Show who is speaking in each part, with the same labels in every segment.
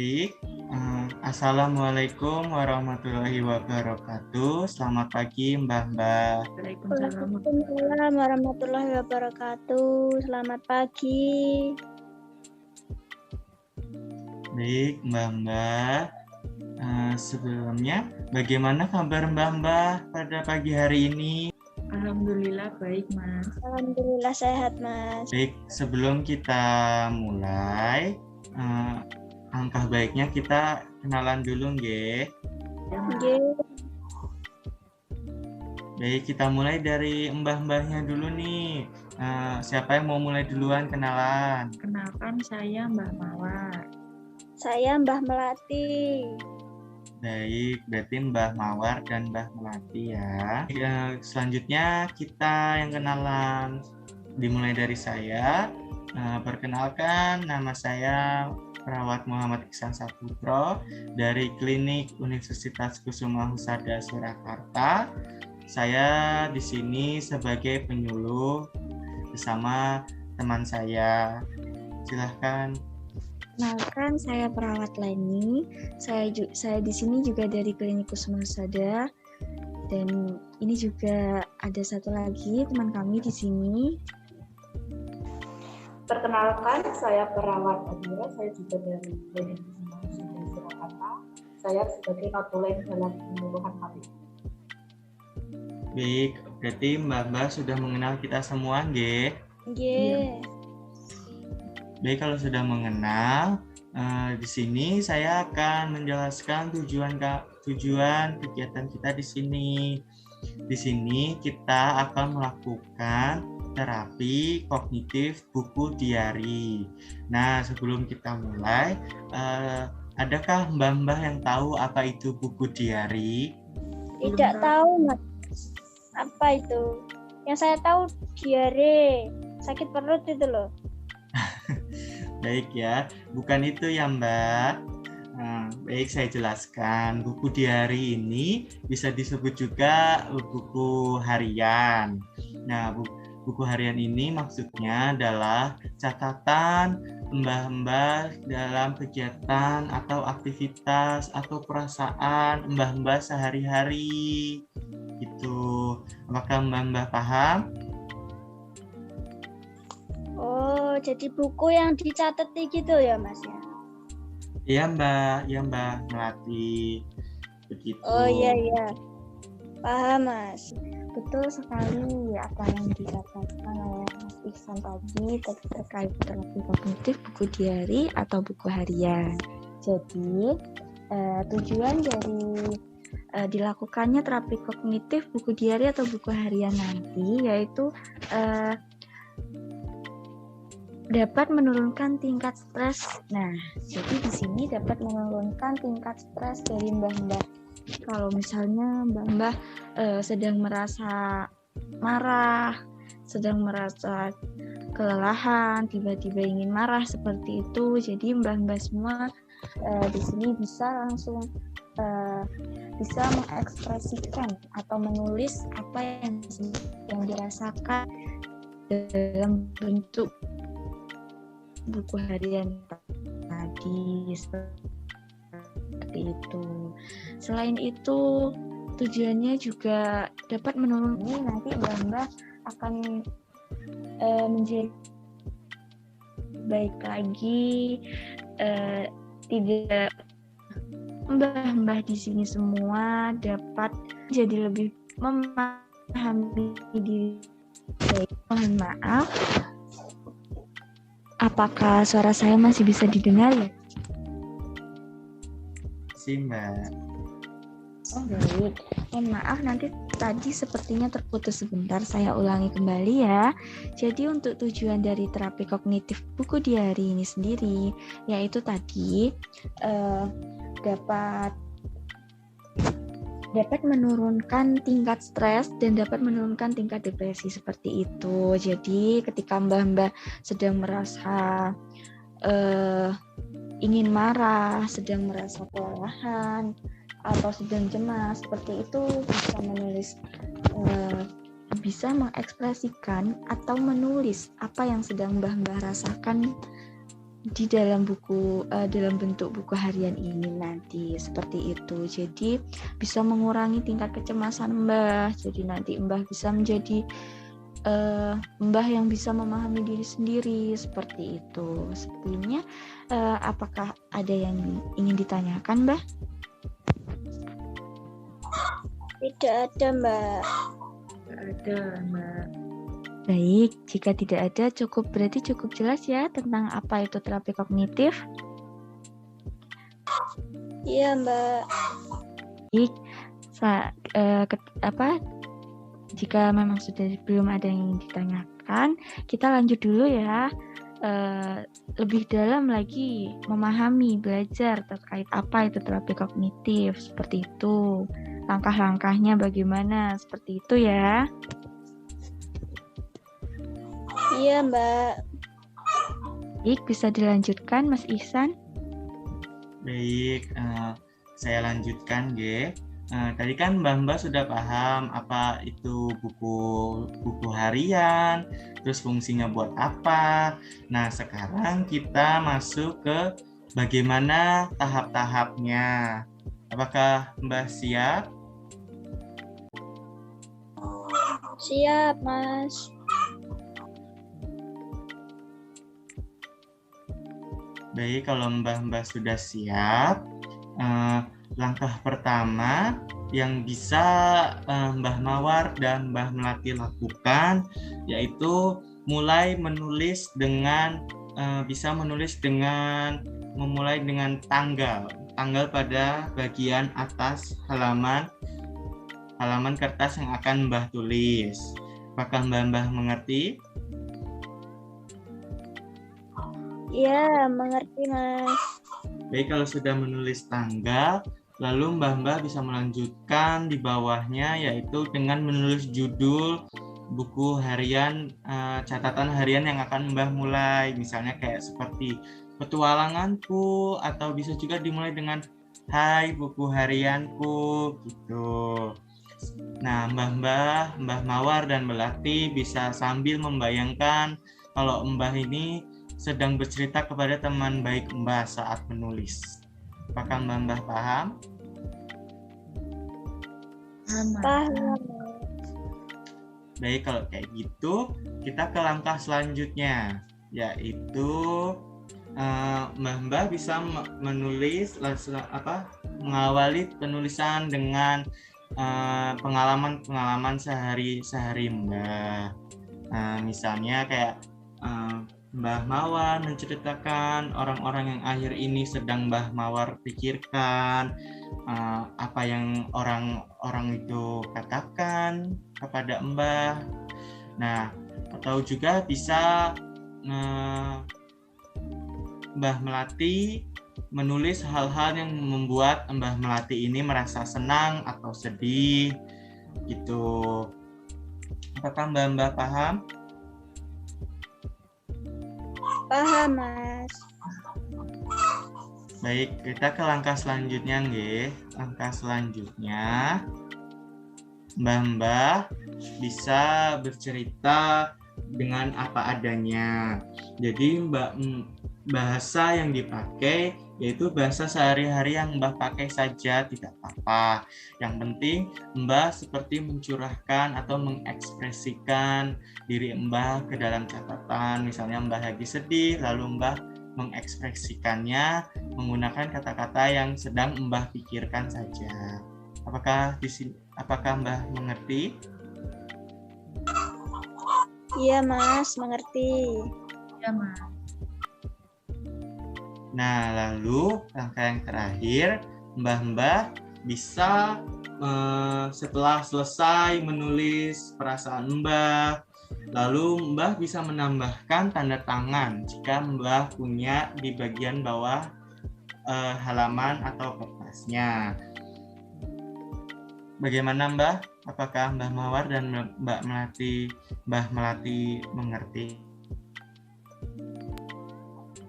Speaker 1: Baik, Assalamualaikum warahmatullahi wabarakatuh. Selamat pagi Mbah-mbah.
Speaker 2: Waalaikumsalam warahmatullahi wabarakatuh. Selamat pagi.
Speaker 1: Baik Mbah-mbah, sebelumnya bagaimana kabar Mbah-mbah pada pagi hari ini?
Speaker 3: Alhamdulillah baik, Mas.
Speaker 2: Alhamdulillah sehat, Mas.
Speaker 1: Baik, sebelum kita mulai, angka baiknya kita kenalan dulu, nggih.
Speaker 2: Nggih.
Speaker 1: Baik, kita mulai dari mbah-mbahnya dulu nih. Siapa yang mau mulai duluan kenalan?
Speaker 3: Kenalkan, saya Mbah Mawar.
Speaker 2: Saya Mbah Melati.
Speaker 1: Baik, berarti Mbah Mawar dan Mbah Melati ya. Selanjutnya kita yang kenalan. Dimulai dari saya. Perkenalkan, nama saya Perawat Muhammad Iksan Saputro dari Klinik Universitas Kusuma Husada Surakarta. Saya di sini sebagai penyuluh bersama teman saya. Silahkan.
Speaker 4: Kenalkan, saya perawat Leni. Saya di sini juga dari Klinik Kusuma Husada. Dan ini juga ada satu lagi teman kami di sini.
Speaker 5: Perkenalkan, saya perawat Adira. Saya juga dari Klinik Kusuma Husada Surakarta. Saya sebagai notulen dalam penyuluhan kami.
Speaker 1: Baik, berarti Mbak sudah mengenal kita semua, nggih?
Speaker 2: Nggih.
Speaker 1: Baik, kalau sudah mengenal, di sini saya akan menjelaskan tujuan kegiatan kita di sini. Di sini kita akan melakukan terapi kognitif buku diari. Nah, sebelum kita mulai, adakah mbah-mbah yang tahu apa itu buku diari?
Speaker 2: Tidak tahu, Mas. Apa itu? Yang saya tahu diare, sakit perut itu loh.
Speaker 1: Baik ya, bukan itu ya Mbak. Baik, saya jelaskan. Buku diari ini bisa disebut juga buku harian. Nah, buku harian ini maksudnya adalah catatan mbah-mbah dalam kegiatan atau aktivitas atau perasaan mbah-mbah sehari-hari. Gitu. Apakah mbah-mbah paham?
Speaker 2: Oh, jadi buku yang dicatat gitu ya, Mas ya?
Speaker 1: Iya Mbak Melati. Begitu.
Speaker 2: Oh iya. Paham, Mas.
Speaker 4: Betul sekali apa yang dikatakan oleh Mas Iksan tadi terkait terapi kognitif buku diari atau buku harian. Jadi, tujuan dari dilakukannya terapi kognitif buku diari atau buku harian nanti yaitu dapat menurunkan tingkat stres. Nah, jadi di sini dapat menurunkan tingkat stres dari mbah-mbah. Kalau misalnya mbah-mbah sedang merasa marah, sedang merasa kelelahan, tiba-tiba ingin marah seperti itu, jadi mbah-mbah semua di sini bisa langsung bisa mengekspresikan atau menulis apa yang dirasakan dalam bentuk buku harian tadi seperti itu. Selain itu, tujuannya juga dapat menurunkan nanti mbah-mbah akan menjadi baik lagi, tidak mbah-mbah di sini semua dapat jadi lebih memahami diri. Mohon maaf. Apakah suara saya masih bisa didengar ya?
Speaker 1: Si Mbak.
Speaker 4: Oh baik. Mohon maaf nanti tadi sepertinya terputus sebentar. Saya ulangi kembali ya. Jadi untuk tujuan dari terapi kognitif buku diari ini sendiri, yaitu tadi dapat menurunkan tingkat stres dan dapat menurunkan tingkat depresi seperti itu. Jadi ketika mbah-mbah sedang merasa ingin marah, sedang merasa kelelahan, atau sedang cemas, seperti itu bisa menulis, bisa mengekspresikan atau menulis apa yang sedang mbah-mbah rasakan di dalam buku dalam bentuk buku harian ini nanti seperti itu. Jadi bisa mengurangi tingkat kecemasan Mbah. Jadi nanti Mbah bisa menjadi Mbah yang bisa memahami diri sendiri seperti itu. Sebelumnya apakah ada yang ingin ditanyakan Mbah?
Speaker 2: Tidak ada, Mbak.
Speaker 3: Tidak ada, Mbak.
Speaker 4: Baik, jika tidak ada berarti cukup jelas ya tentang apa itu terapi kognitif.
Speaker 2: Iya, Mbak.
Speaker 4: Baik, jika memang sudah belum ada yang ingin ditanyakan, kita lanjut dulu ya. Lebih dalam lagi memahami, belajar terkait apa itu terapi kognitif, seperti itu. Langkah-langkahnya bagaimana, seperti itu ya.
Speaker 2: Iya, Mbak.
Speaker 4: Baik, bisa dilanjutkan Mas Ihsan.
Speaker 1: Baik, saya lanjutkan, G. Tadi kan Mbak sudah paham apa itu buku harian, terus fungsinya buat apa. Nah, sekarang kita masuk ke bagaimana tahap-tahapnya. Apakah Mbak siap?
Speaker 2: Siap, Mas.
Speaker 1: Baik, kalau Mbak sudah siap, langkah pertama yang bisa Mbah Mawar dan Mbah Melati lakukan yaitu mulai menulis dengan memulai dengan tanggal pada bagian atas halaman kertas yang akan Mbah tulis. Apakah Mbah mengerti?
Speaker 2: Iya, mengerti, Mas.
Speaker 1: Baik, kalau sudah menulis tanggal, lalu Mbah bisa melanjutkan di bawahnya yaitu dengan menulis judul buku harian, catatan harian yang akan Mbah mulai. Misalnya kayak seperti petualanganku, atau bisa juga dimulai dengan Hai buku harianku gitu. Nah, Mbah Mawar dan Melati bisa sambil membayangkan kalau Mbah ini sedang bercerita kepada teman baik Mbah saat menulis. Apakah Mbah paham?
Speaker 2: Paham.
Speaker 1: Baik, kalau kayak gitu, kita ke langkah selanjutnya, yaitu Mbah bisa mengawali penulisan dengan pengalaman sehari Mbah. Misalnya kayak Mbah Mawar menceritakan orang-orang yang akhir ini sedang Mbah Mawar pikirkan, apa yang orang-orang itu katakan kepada Mbah. Nah, atau juga bisa Mbah Melati menulis hal-hal yang membuat Mbah Melati ini merasa senang atau sedih gitu. Apakah Mbah paham?
Speaker 2: Paham, Mas.
Speaker 1: Baik, kita ke langkah selanjutnya, nggih. Langkah selanjutnya, Mbah bisa bercerita dengan apa adanya. Jadi bahasa yang dipakai yaitu bahasa sehari-hari yang Mbah pakai saja, tidak apa-apa. Yang penting Mbah seperti mencurahkan atau mengekspresikan diri Mbah ke dalam catatan. Misalnya Mbah lagi sedih, lalu Mbah mengekspresikannya menggunakan kata-kata yang sedang Mbah pikirkan saja. Apakah Mbah mengerti?
Speaker 2: Iya, Mas, mengerti.
Speaker 3: Ya, Mas.
Speaker 1: Nah, lalu langkah yang terakhir, Mbah bisa setelah selesai menulis perasaan Mbah, lalu Mbah bisa menambahkan tanda tangan jika Mbah punya di bagian bawah halaman atau kertasnya. Bagaimana Mbah? Apakah Mbah Mawar dan Mbah Melati mengerti?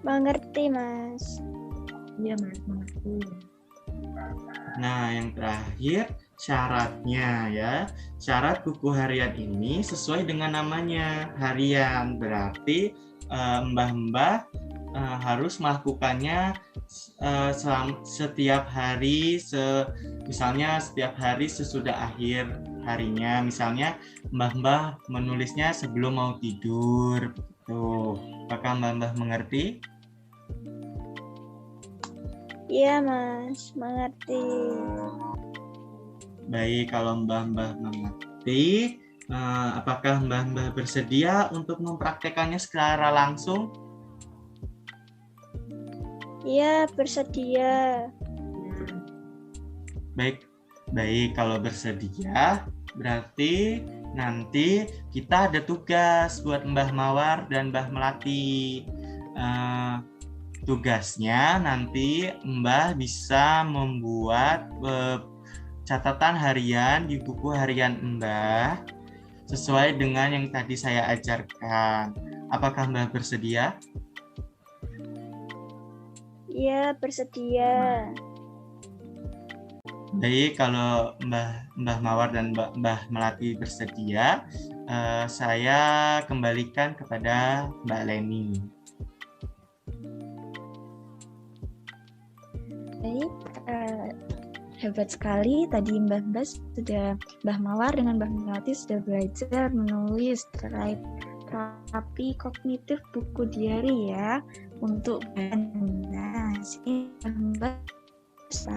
Speaker 2: Mengerti, Mas.
Speaker 3: Iya, Mas, mengerti.
Speaker 1: Nah, yang terakhir syaratnya ya. Syarat buku harian ini sesuai dengan namanya, harian. Berarti Mbah harus melakukannya setiap hari, misalnya setiap hari sesudah akhir harinya. Misalnya Mbah menulisnya sebelum mau tidur. Tuh, apakah Mbah mengerti?
Speaker 2: Iya, Mas, mengerti.
Speaker 1: Baik, kalau Mbah mengerti, apakah Mbah bersedia untuk mempraktekannya secara langsung?
Speaker 2: Iya, bersedia.
Speaker 1: Baik, kalau bersedia, berarti nanti kita ada tugas buat Mbah Mawar dan Mbah Melati. Tugasnya nanti Mbah bisa membuat catatan harian di buku harian Mbah sesuai dengan yang tadi saya ajarkan. Apakah Mbah bersedia?
Speaker 2: Iya, bersedia.
Speaker 1: Baik, kalau Mbah Mawar dan Mbah Melati bersedia, saya kembalikan kepada Mbak Leni.
Speaker 4: Baik, hebat sekali tadi Mbah Mawar dengan Mbah Melati sudah belajar menulis terkait terapi kognitif buku diari ya untuk Mbah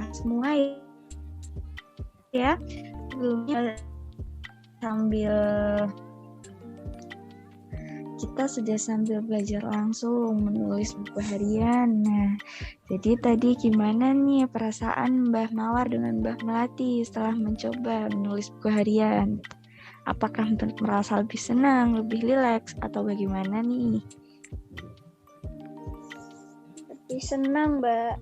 Speaker 4: semua ya. Sebelumnya kita sudah sambil belajar langsung menulis buku harian. Nah, jadi tadi gimana nih perasaan Mbah Mawar dengan Mbah Melati setelah mencoba menulis buku harian? Apakah merasa lebih senang, lebih rileks, atau bagaimana nih?
Speaker 2: Lebih senang, Mbak.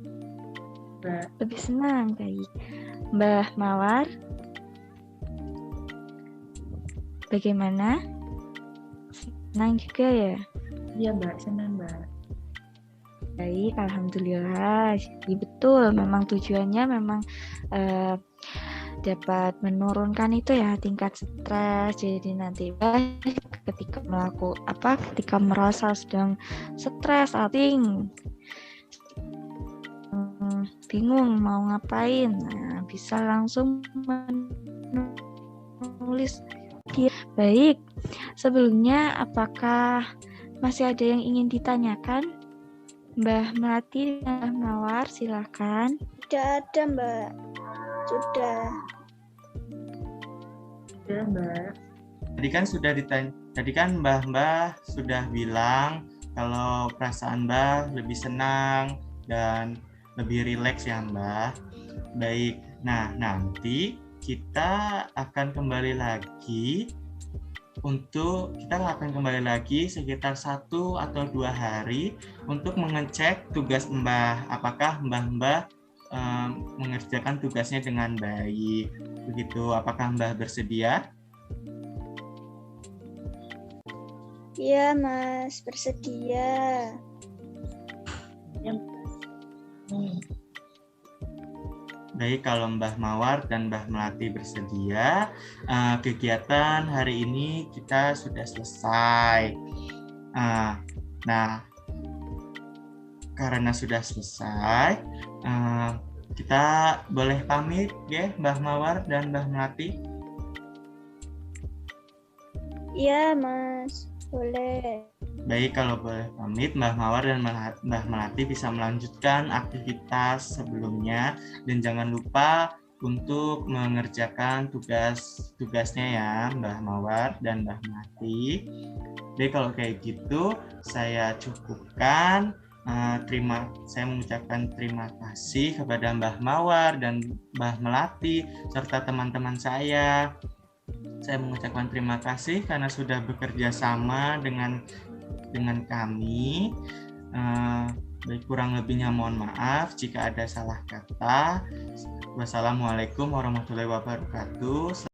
Speaker 4: Lebih senang, baik. Mbah Mawar, bagaimana? Senang juga ya?
Speaker 3: Iya, Mbak, senang, Mbak.
Speaker 4: Baik, alhamdulillah. Jadi betul, memang tujuannya memang dapat menurunkan itu ya tingkat stres. Jadi nanti ketika merasa sedang stres, bingung mau ngapain, nah bisa langsung menulis. Baik, sebelumnya apakah masih ada yang ingin ditanyakan? Mbah Melati dan Mbah Mawar, silakan.
Speaker 2: Tidak ada, Mbak. Sudah.
Speaker 3: Iya, Mbak.
Speaker 1: Tadi kan Mbah sudah bilang kalau perasaan Mbah lebih senang dan lebih rileks ya Mbah. Baik, nah nanti kita akan kembali lagi sekitar 1 atau 2 hari untuk mengecek tugas Mbah. Apakah Mbah mengerjakan tugasnya dengan baik. Begitu, apakah Mbah bersedia?
Speaker 2: Iya, Mas, bersedia.
Speaker 1: Baik, kalau Mbah Mawar dan Mbah Melati bersedia, kegiatan hari ini kita sudah selesai. Nah, karena sudah selesai, kita boleh pamit ya Mbah Mawar dan Mbah Melati.
Speaker 2: Iya, Mas, boleh.
Speaker 1: Baik, kalau boleh pamit, Mbah Mawar dan Mbah Melati bisa melanjutkan aktivitas sebelumnya dan jangan lupa untuk mengerjakan tugasnya ya Mbah Mawar dan Mbah Melati. Jadi kalau kayak gitu saya cukupkan. Saya mengucapkan terima kasih kepada Mbah Mawar dan Mbah Melati serta teman-teman saya. Saya mengucapkan terima kasih karena sudah bekerja sama dengan kami. Baik, kurang lebihnya mohon maaf jika ada salah kata. Wassalamualaikum warahmatullahi wabarakatuh.